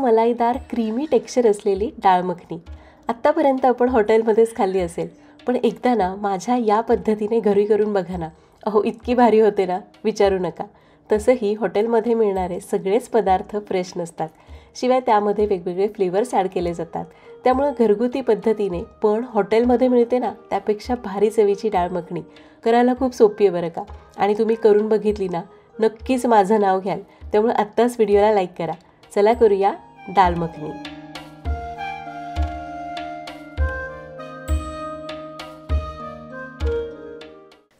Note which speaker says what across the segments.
Speaker 1: मलाईदार creamy texture असलेली डाळ मखनी आत्तापर्यंत आपण हॉटेलमध्येच खाल्ली असेल, पण एकदा ना माझ्या या पद्धतीने घरी करून बघा ना. अहो इतकी भारी होते ना, विचारू नका. तसंही हॉटेलमध्ये मिळणारे सगळेच पदार्थ फ्रेश नसतात, शिवाय त्यामध्ये वेगवेगळे फ्लेवर्स ॲड केले जातात. त्यामुळं घरगुती पद्धतीने पण हॉटेलमध्ये मिळते ना त्यापेक्षा भारी चवीची डाळ मखनी करायला खूप सोपी आहे बरं का. आणि तुम्ही करून बघितली ना नक्कीच माझं नाव घ्याल. त्यामुळे आत्ताच व्हिडिओला लाईक करा. चला करूया डाळ मखनी.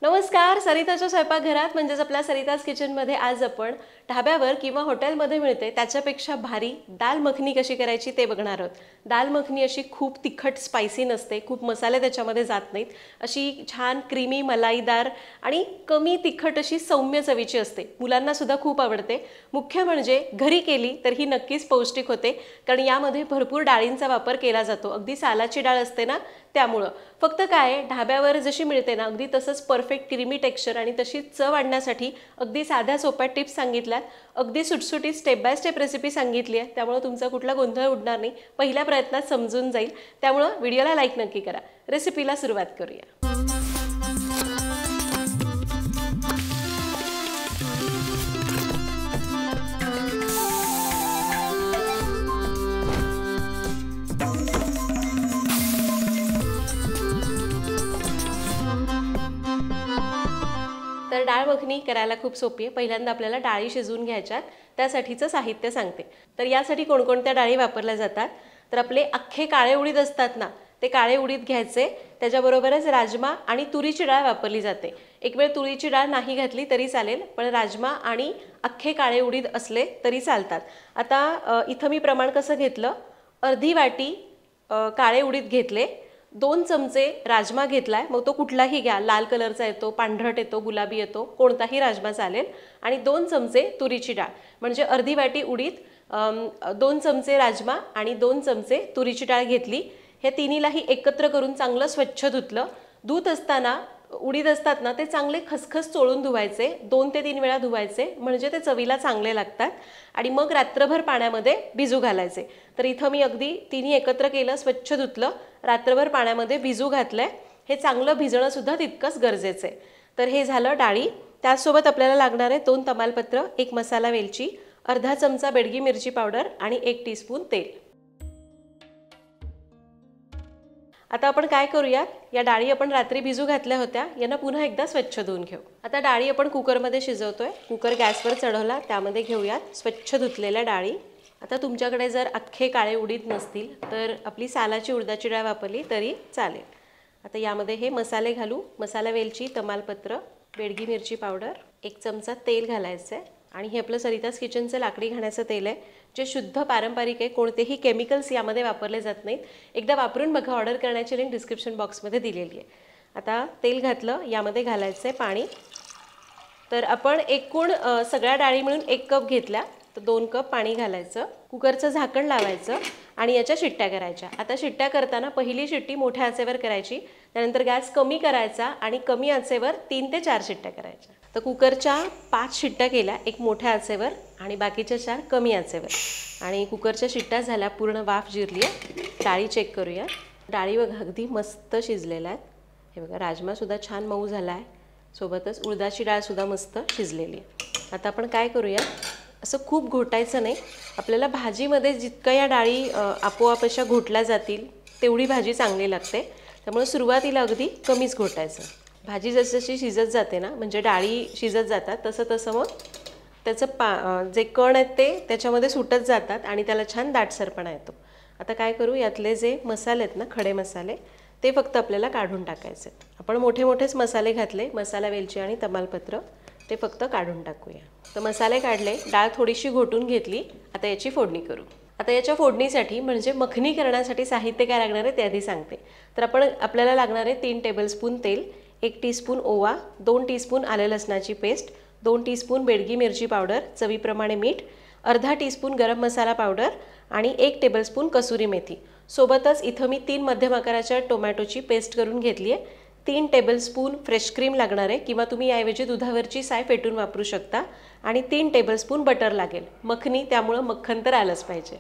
Speaker 1: नमस्कार, सरिताच्या स्वयंपाकघरात म्हणजेच आपल्या सरिताज किचनमध्ये आज आपण ढाब्यावर किंवा हॉटेलमध्ये मिळते त्याच्यापेक्षा भारी दाल मखनी कशी करायची ते बघणार आहोत. दाल मखनी अशी खूप तिखट स्पायसी नसते, खूप मसाले त्याच्यामध्ये जात नाहीत, अशी छान क्रीमी मलाईदार आणि कमी तिखट अशी सौम्य चवीची असते. मुलांना सुद्धा खूप आवडते. मुख्य म्हणजे घरी केली तर ही नक्कीच पौष्टिक होते, कारण यामध्ये भरपूर डाळींचा वापर केला जातो. अगदी सालाची डाळ असते ना, त्यामुळं फक्त काय ढाब्यावर जशी मिळते ना अगदी तसंच परफेक्ट क्रीमी टेक्स्चर आणि तशी चव आणण्यासाठी अगदी साध्या सोप्या टिप्स सांगितल्यात. अगदी सुटसुटीत स्टेप बाय स्टेप रेसिपी सांगितली आहे, त्यामुळं तुमचा कुठला गोंधळ उडणार नाही, पहिल्या प्रयत्नात समजून जाईल. त्यामुळं व्हिडिओला लाईक नक्की करा. रेसिपीला सुरुवात करूया. तर डाळ मखनी करायला खूप सोपी आहे. पहिल्यांदा आपल्याला डाळी शिजवून घ्यायच्यात, त्यासाठीचं साहित्य सांगते. तर यासाठी कोणकोणत्या डाळी वापरल्या जातात, तर आपले अख्खे काळे उडीद असतात ना, ते काळे उडीद घ्यायचे. त्याच्याबरोबरच राजमा आणि तुरीची डाळ वापरली जाते. एक वेळ तुरीची डाळ नाही घातली तरी चालेल, पण राजमा आणि अख्खे काळे उडीद असले तरी चालतात. आता इथं मी प्रमाण कसं घेतलं, अर्धी वाटी काळे उडीद घेतले, 2 चमचे राजमा घेतलाय. मग तो कुठलाही घ्या, लाल कलरचा येतो, पांढरट येतो, गुलाबी येतो, कोणताही राजमा चालेल. आणि 2 चमचे तुरीची डाळ, म्हणजे अर्धी वाटी उडीद, 2 चमचे राजमा आणि 2 चमचे तुरीची डाळ घेतली. हे तिन्हीलाही एकत्र करून चांगलं स्वच्छ धुतलं. धुत असताना उडीद असतात ना ते चांगले खसखस चोळून धुवायचे, 2 ते 3 वेळा धुवायचे, म्हणजे ते चवीला चांगले लागतात. आणि मग रात्रभर पाण्यामध्ये भिजू घालायचे. तर इथं मी अगदी तिन्ही एकत्र केलं, स्वच्छ धुतलं, रात्रभर पाण्यामध्ये भिजू घातलंय. हे चांगलं भिजणं सुद्धा तितकंच गरजेचं आहे. तर हे झालं डाळी. त्याचसोबत आपल्याला लागणार आहे 2 तमालपत्र, 1 मसाला वेलची, अर्धा चमचा बेडगी मिरची पावडर आणि 1 टीस्पून तेल. आता आपण काय करूयात, या डाळी आपण रात्री भिजू घातल्या होत्या, यांना पुन्हा एकदा स्वच्छ धुवून घेऊ. आता डाळी आपण कुकरमध्ये शिजवतोय. कुकर गॅसवर चढवला, त्यामध्ये घेऊयात स्वच्छ धुतलेल्या डाळी. आता तुमच्याकडे जर अख्खे काळे उडीद नसतील तर आपली सालाची उडदाची डाळ वापरली तरी चालेल. आता यामध्ये हे मसाले घालू. मसाला वेलची, तमालपत्र, बेडगी मिरची पावडर, 1 चमचा तेल घालायचं आहे. आणि हे आपलं सरिताज किचनचं लाकडी घाण्याचं तेल आहे, जे शुद्ध पारंपरिक आहे. कोणतेही केमिकल्स यामध्ये वापरले जात नाहीत. एकदा वापरून बघा, ऑर्डर करण्याची लिंक डिस्क्रिप्शन बॉक्समध्ये दिलेली आहे. आता तेल घातलं, यामध्ये घालायचं आहे पाणी. तर आपण एकूण सगळ्या डाळी मिळून 1 कप घेतल्या, तर 2 कप पाणी घालायचं. कुकरचं झाकण लावायचं आणि याच्या शिट्ट्या करायच्या. आता शिट्ट्या करताना पहिली शिट्टी मोठ्या आचेवर करायची, त्यानंतर गॅस कमी करायचा आणि कमी आचेवर 3 ते 4 शिट्ट्या करायच्या. तर कुकरच्या 5 शिट्ट्या केल्या, 1 मोठ्या आचेवर आणि बाकीच्या 4 कमी आचेवर. आणि कुकरच्या शिट्ट्या झाल्या, पूर्ण वाफ जिरली आहे. डाळी चेक करूया. डाळी बघा अगदी मस्त शिजलेल्या आहेत. हे बघा, राजमासुद्धा छान मऊ झाला आहे, सोबतच उडदाची डाळसुद्धा मस्त शिजलेली आहे. आता आपण काय करूया, असं खूप घोटायचं नाही. आपल्याला भाजीमध्ये जितक्या या डाळी आपोआप अशा घोटल्या जातील तेवढी भाजी चांगली लागते. त्यामुळे सुरुवातीला अगदी कमीच घोटायचं. भाजी जशी शिजत जाते ना, म्हणजे डाळी शिजत जातात, तसं तसं मग त्याचं जे कण आहेत ते त्याच्यामध्ये सुटत जातात आणि त्याला छान दाटसरपणा येतो. आता काय करू, यातले जे मसाले आहेत ना, खडे मसाले, ते फक्त आपल्याला काढून टाकायचे. आपण मोठे मोठेच मसाले घातले, मसाला वेलची आणि तमालपत्र, ते फक्त काढून टाकूया. तर मसाले काढले, डाळ थोडीशी घोटून घेतली. आता याची फोडणी करू. आता याच्या फोडणीसाठी म्हणजे मखनी करण्यासाठी साहित्य काय लागणार आहे ते आधी सांगते. तर आपल्याला लागणार आहे 3 टेबलस्पून तेल, 1 टीस्पून ओवा, 2 टीस्पून आलं लसणाची पेस्ट, 2 टीस्पून बेडगी मिरची पावडर, चवीप्रमाणे मीठ, अर्धा टीस्पून गरम मसाला पावडर आणि 1 टेबलस्पून कसुरी मेथी. सोबतच इथं मी 3 मध्यम आकाराच्या टोमॅटोची पेस्ट करून घेतली आहे. 3 टेबलस्पून फ्रेश क्रीम लागणार आहे, किंवा तुम्ही याऐवजी दुधावरची साय फेटून वापरू शकता. आणि 3 टेबलस्पून बटर लागेल. मखनी त्यामुळं मक्खन तर आलंच पाहिजे.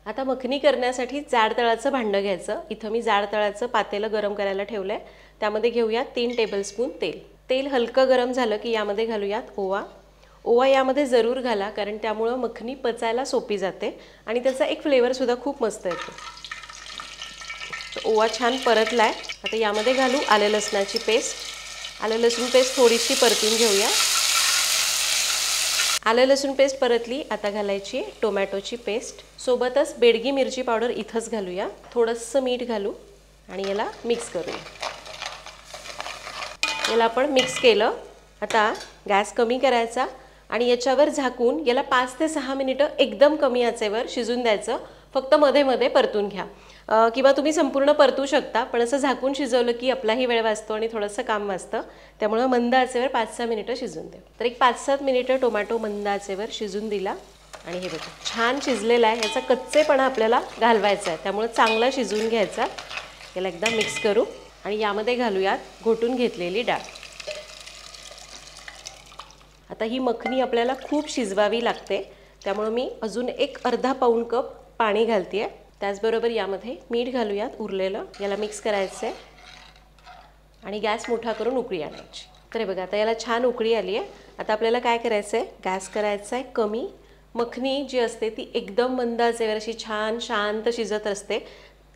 Speaker 1: आता मखनी करण्यासाठी जाड तळाचं भांडं घ्यायचं. इथं मी जाड तळाचं पातेलं गरम करायला ठेवलं आहे. त्यामध्ये घेऊयात 3 टेबलस्पून तेल. तेल हलकं गरम झालं की यामध्ये घालूयात ओवा. ओवा यामध्ये जरूर घाला, कारण त्यामुळं मखनी पचायला सोपी जाते आणि त्याचा एक फ्लेवरसुद्धा खूप मस्त येतो. ओवा छान परतला आहे. आता यामध्ये घालू आलं लसणाची पेस्ट. आलं लसूण पेस्ट थोडीशी परतून घेऊया. आलं लसूण पेस्ट परतली. आता घालायची टोमॅटोची पेस्ट. सोबतच बेडगी मिरची पावडर इथंच घालूया. थोडंसं मीठ घालू आणि याला मिक्स करूया. याला आपण मिक्स केलं. आता गॅस कमी करायचा आणि याच्यावर झाकून याला 5 ते 6 मिनिटं एकदम कमी आचेवर शिजून द्यायचं. फक्त मध्ये मध्ये परतून घ्या, किंवा तुम्ही संपूर्ण परतू शकता, पण असं झाकून शिजवलं की आपलाही वेळ वाचतो आणि थोडंसं काम वाचतं. त्यामुळे मंद आचेवर 5-6 मिनिटं शिजून द्या. तर एक 5-7 मिनिटं टोमॅटो मंद आचेवर शिजून दिला आणि हे बघा छान शिजलेला आहे. याचा कच्चेपणा आपल्याला घालवायचा आहे, त्यामुळे चांगला शिजवून घ्यायचा. याला एकदा मिक्स करू आणि यामध्ये घालूयात घोटून घेतलेली डाळ. आता ही मखनी आपल्याला खूप शिजवावी लागते, त्यामुळे मी अजून एक अर्धा पाऊण कप पाणी घालते आहे. त्याचबरोबर यामध्ये मीठ घालूयात उरलेलं. याला मिक्स करायचं आहे आणि गॅस मोठा करून उकळी आणायची. तर हे बघा आता याला छान उकळी आली आहे. आता आपल्याला काय करायचं आहे, गॅस करायचा आहे कमी. मखनी जी असते ती एकदम मंद आचेवर अशी छान शांत शिजत असते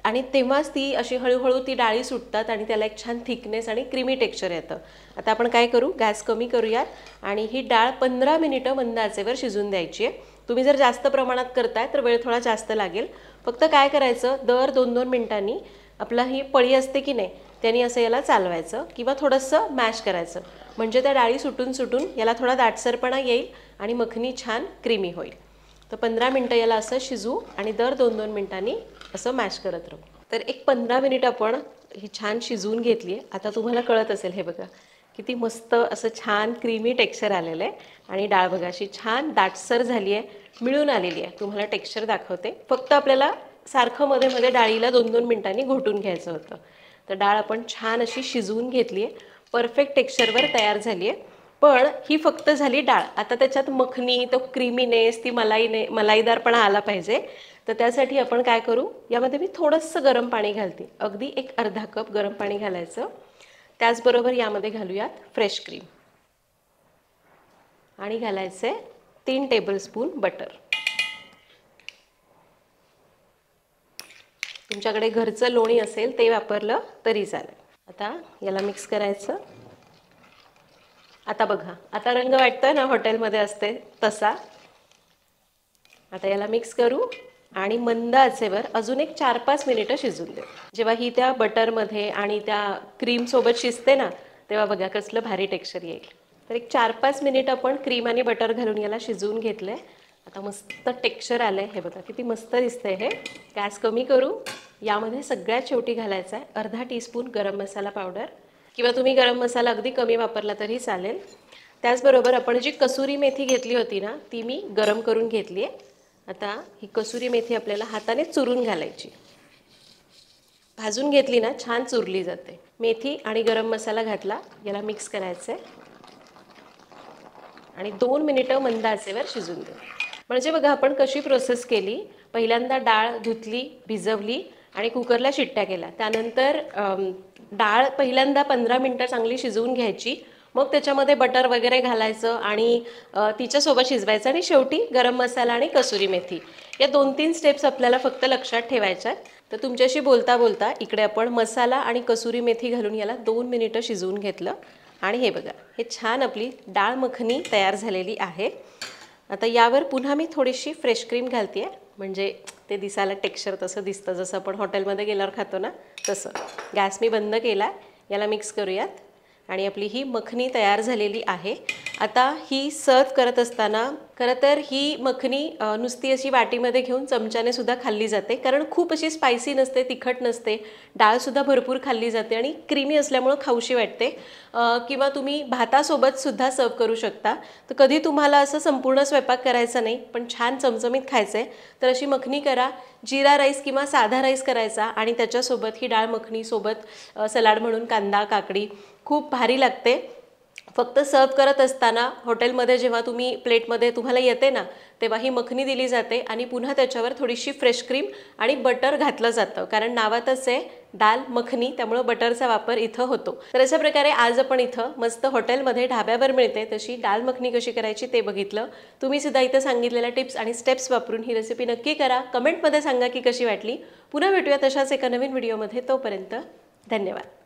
Speaker 1: आणि तेव्हाच ती अशी हळूहळू ती डाळी सुटतात आणि त्याला एक छान थिकनेस आणि क्रीमी टेक्स्चर येतं. आता आपण काय करू, गॅस कमी करूयात आणि ही डाळ 15 मिनिटं मंद आचेवर शिजून द्यायची आहे. तुम्ही जर जास्त प्रमाणात करताय तर वेळ थोडा जास्त लागेल. फक्त काय करायचं, दर 2-2 मिनिटांनी आपला ही पळी असते की नाही त्यांनी असं याला चालवायचं किंवा थोडंसं मॅश करायचं, म्हणजे त्या डाळी सुटून सुटून याला थोडा दाटसरपणा येईल आणि मखनी छान क्रीमी होईल. तर 15 मिनिटं याला असं शिजू आणि दर 2-2 मिनिटांनी असं मॅश करत राहू. तर एक 15 मिनिट आपण ही छान शिजवून घेतली आहे. आता तुम्हाला कळत असेल, हे बघा किती मस्त असं छान क्रीमी टेक्स्चर आलेलं आहे आणि डाळ बघा अशी छान दाटसर झाली आहे, मिळून आलेली आहे. तुम्हाला टेक्स्चर दाखवते. फक्त आपल्याला सारखं मध्ये मध्ये डाळीला 2-2 मिनिटांनी घोटून घ्यायचं होतं. तर डाळ आपण छान अशी शिजवून घेतली आहे, परफेक्ट टेक्स्चरवर तयार झाली आहे. पण ही फक्त झाली डाळ. आता त्याच्यात मखनी, तो क्रीमीनेस, ती मलाईदारपणा आला पाहिजे. तर त्यासाठी आपण काय करू, यामध्ये मी थोडंसं गरम पाणी घालते. अगदी एक अर्धा कप गरम पाणी घालायचं. त्याचबरोबर यामध्ये घालूयात फ्रेश क्रीम आणि घालायचे 3 टेबलस्पून बटर. तुमच्याकडे घरचं लोणी असेल ते वापरलं तरी चालेल. आता याला मिक्स करायचं. आता बघा, आता रंग वाटतोय ना हॉटेलमध्ये असते तसा. आता याला मिक्स करू आणि मंद आचेवर अजून एक 4-5 मिनिटं शिजून देऊ. जेव्हा ही त्या बटरमध्ये आणि त्या क्रीमसोबत शिजते ना, तेव्हा बघा कसलं भारी टेक्स्चर येईल. तर एक 4-5 मिनिट आपण क्रीम आणि बटर घालून याला शिजवून घेतलं आहे. आता मस्त टेक्स्चर आलं आहे, हे बघा किती मस्त दिसतंय हे. गॅस कमी करू. यामध्ये सगळ्यात शेवटी घालायचा आहे अर्धा टीस्पून गरम मसाला पावडर, किंवा तुम्ही गरम मसाला अगदी कमी वापरला तरी चालेल. त्याचबरोबर आपण जी कसुरी मेथी घेतली होती ना, ती मी गरम करून घेतली आहे. आता ही कसुरी मेथी आपल्याला हाताने चुरून घालायची. भाजून घेतली ना छान चुरली जाते. मेथी आणि गरम मसाला घातला. याला मिक्स करायचं आहे आणि 2 मिनिटं मंद आचेवर शिजून देऊ. म्हणजे बघा आपण कशी प्रोसेस केली. पहिल्यांदा डाळ धुतली, भिजवली आणि कुकरला शिट्ट्या केल्या. त्यानंतर डाळ पहिल्यांदा 15 मिनिटं चांगली शिजवून घ्यायची. मग त्याच्यामध्ये बटर वगैरे घालायचं आणि तिच्यासोबत शिजवायचं आणि शेवटी गरम मसाला आणि कसुरी मेथी, या 2-3 स्टेप्स आपल्याला फक्त लक्षात ठेवायच्या. तर तुमच्याशी बोलता बोलता इकडे आपण मसाला आणि कसुरी मेथी घालून याला 2 मिनिटं शिजवून घेतलं आणि हे बघा हे छान आपली डाळ मखनी तयार झालेली आहे. आता यावर पुन्हा मी थोडीशी फ्रेश क्रीम घालते आहे, म्हणजे ते दिसायला टेक्स्चर तसं दिसतं जसं आपण हॉटेलमध्ये गेल्यावर खातो ना तसं. गॅस मी बंद केला. याला मिक्स करूयात आणि आपली ही मखनी तयार झालेली आहे. आता ही सर्व करत असताना खरं तर ही मखनी नुसती अशी वाटीमध्ये घेऊन चमच्याने सुद्धा खाल्ली जाते, कारण खूप अशी स्पायसी नसते, तिखट नसते. डाळसुद्धा भरपूर खाल्ली जाते आणि क्रीमी असल्यामुळं खाऊशी वाटते. किंवा तुम्ही भातासोबत सुद्धा सर्व करू शकता. तर कधी तुम्हाला असं संपूर्ण स्वयंपाक करायचा नाही पण छान चमचमीत खायचं आहे तर अशी मखनी करा. जिरा राईस किंवा साधा राईस करायचा आणि त्याच्यासोबत ही डाळ मखनीसोबत सलाड म्हणून कांदा काकडी खूप भारी लागते. फक्त सर्व करत असताना हॉटेलमध्ये जेव्हा तुम्ही प्लेटमध्ये तुम्हाला येते ना, तेव्हा ही मखनी दिली जाते आणि पुन्हा त्याच्यावर थोडीशी फ्रेश क्रीम आणि बटर घातलं जातं, कारण नावातच आहे दाल मखनी, त्यामुळे बटरचा वापर इथं होतो. तर अशा प्रकारे आज आपण इथं मस्त हॉटेलमध्ये ढाब्यावर मिळते तशी दाल मखनी कशी करायची ते बघितलं. तुम्ही सुद्धा इथं सांगितलेल्या टिप्स आणि स्टेप्स वापरून ही रेसिपी नक्की करा. कमेंटमध्ये सांगा की कशी वाटली. पुन्हा भेटूया तशाच एका नवीन व्हिडिओमध्ये. तोपर्यंत धन्यवाद.